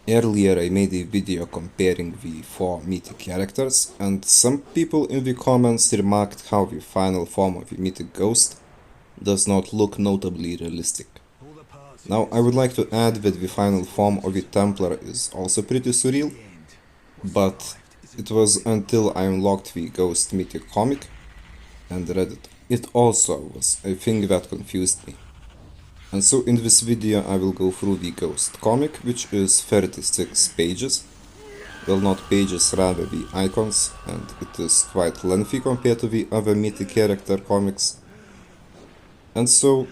Earlier I made a video comparing the four mythic characters, and some people in the comments remarked how the final form of the mythic ghost does not look notably realistic. Now I would like to add that the final form of the Templar is also pretty surreal, but it was until I unlocked the Ghost Mythic comic and read it. It also was a thing that confused me. And so in this video I will go through the Ghost comic, which is 36 pages. Well, not pages, rather the icons, and it is quite lengthy compared to the other mythic character comics. And so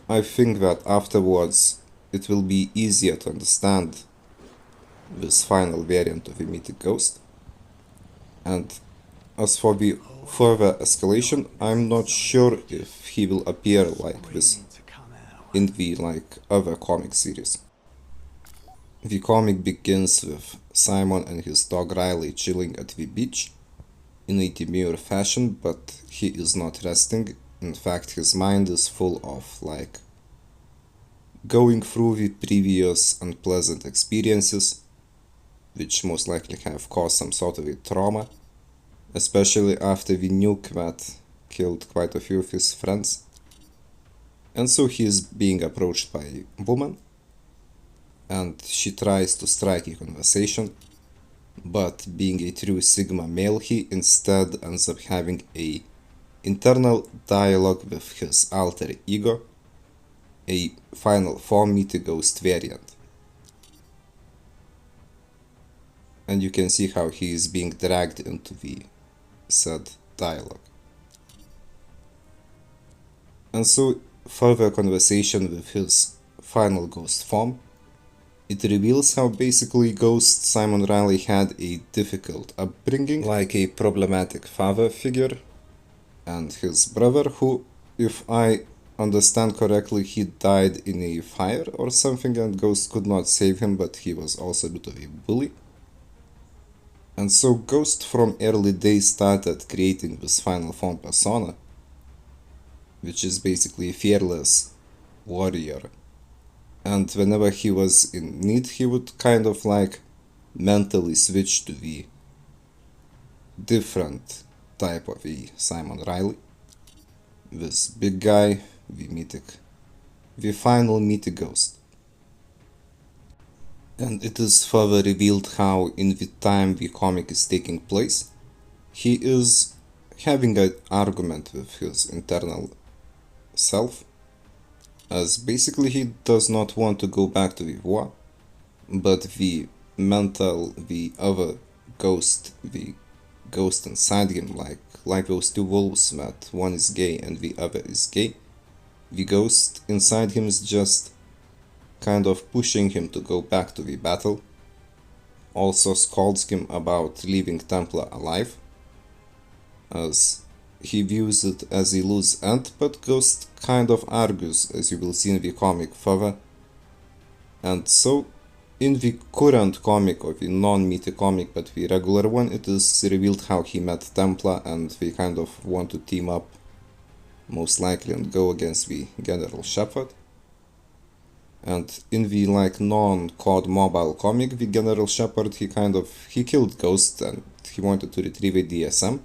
I think that afterwards it will be easier to understand this final variant of the Mythic Ghost. And as for the further escalation, I'm not sure if he will appear like this in the other comic series. The comic begins with Simon and his dog Riley chilling at the beach in a demure fashion, but he is not resting. In fact, his mind is full of going through the previous unpleasant experiences, which most likely have caused some sort of a trauma, especially after the nuke that killed quite a few of his friends. And so he is being approached by a woman, and she tries to strike a conversation, but being a true Sigma male, he instead ends up having a internal dialogue with his alter ego, a final form Mythic Ghost variant. And you can see how he is being dragged into the said dialogue. And so further conversation with his final ghost form, it reveals how basically Ghost Simon Riley had a difficult upbringing, like a problematic father figure, and his brother who, if I understand correctly, he died in a fire or something and Ghost could not save him, but he was also a bit of a bully. And so Ghost from early days started creating this final form persona, which is basically a fearless warrior. And whenever he was in need, he would kind of mentally switch to the different type of the Simon Riley. This big guy, the final mythic ghost. And it is further revealed how in the time the comic is taking place, he is having an argument with his internal self, as basically he does not want to go back to the war, but the other ghost, the ghost inside him, like those two wolves, that one is gay and the other is gay, the ghost inside him is just kind of pushing him to go back to the battle, also scolds him about leaving Templar alive, as he views it as a loose end, but Ghost kind of argues, as you will see in the comic further. And so, in the current comic, or the non-mythic comic, but the regular one, it is revealed how he met Templar and they kind of want to team up, most likely, and go against the General Shepherd. And in the non-COD mobile comic, the General Shepherd, he killed Ghost and he wanted to retrieve a DSM.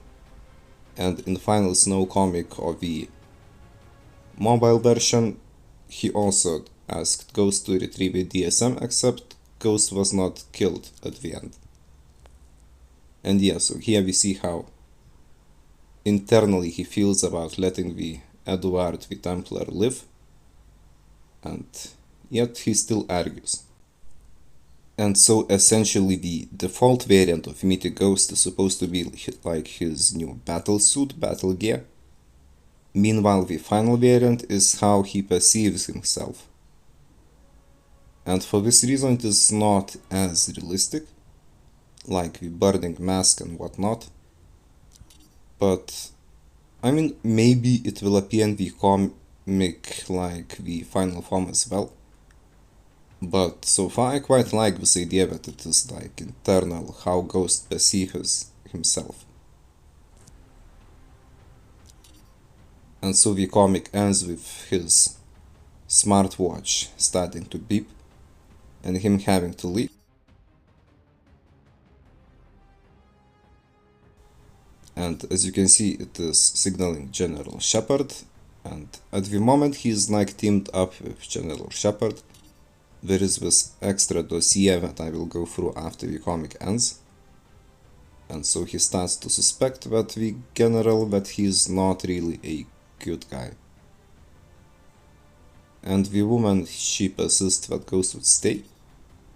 And in the final Snow comic of the mobile version, he also asked Ghost to retrieve a DSM, except Ghost was not killed at the end. And yeah, so here we see how internally he feels about letting the Edward the Templar live, and yet he still argues. And so essentially the default variant of Mythic Ghost is supposed to be like his new battle suit, battle gear. Meanwhile, the final variant is how he perceives himself. And for this reason it is not as realistic, like the burning mask and whatnot. But, I mean, maybe it will appear in the comic like the final form as well. But so far I quite like this idea that it is internal, how Ghost perceives himself. And so the comic ends with his smartwatch starting to beep and him having to leave. And as you can see, it is signaling General Shepard, and at the moment he is like teamed up with General Shepard. There is this extra dossier that I will go through after the comic ends. And so he starts to suspect that the general, that he is not really a good guy. And the woman, she persists that Ghost would stay,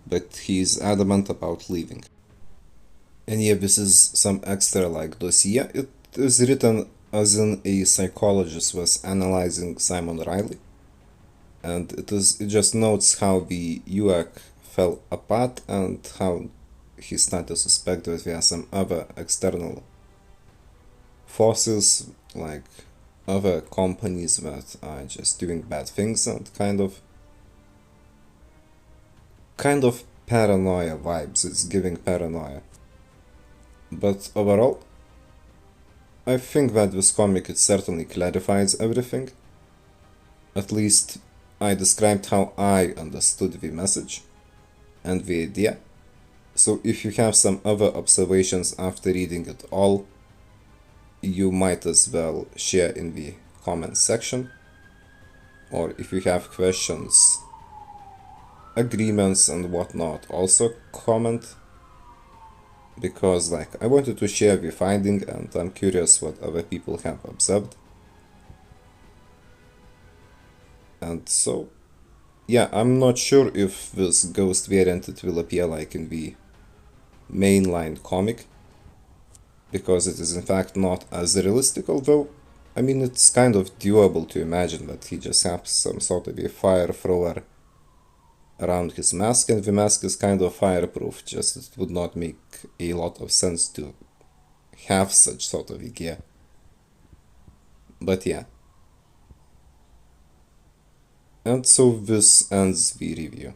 but he is adamant about leaving. And yeah, this is some extra like dossier. It is written as in a psychologist was analyzing Simon Riley. And it just notes how the UAC fell apart and how he started to suspect that there are some other external forces, like other companies that are just doing bad things, and kind of paranoia vibes. It's giving paranoia. But overall, I think that this comic, it certainly clarifies everything. At least I described how I understood the message and the idea. So if you have some other observations after reading it all, you might as well share in the comments section. Or if you have questions, agreements and whatnot, also comment. Because like I wanted to share the finding, and I'm curious what other people have observed. And so yeah, I'm not sure if this ghost variant it will appear like in the mainline comic, because it is in fact not as realistic, although I mean it's kind of doable to imagine that he just has some sort of a fire thrower around his mask, and the mask is kind of fireproof, just it would not make a lot of sense to have such sort of a gear. But yeah. And so this ends the review.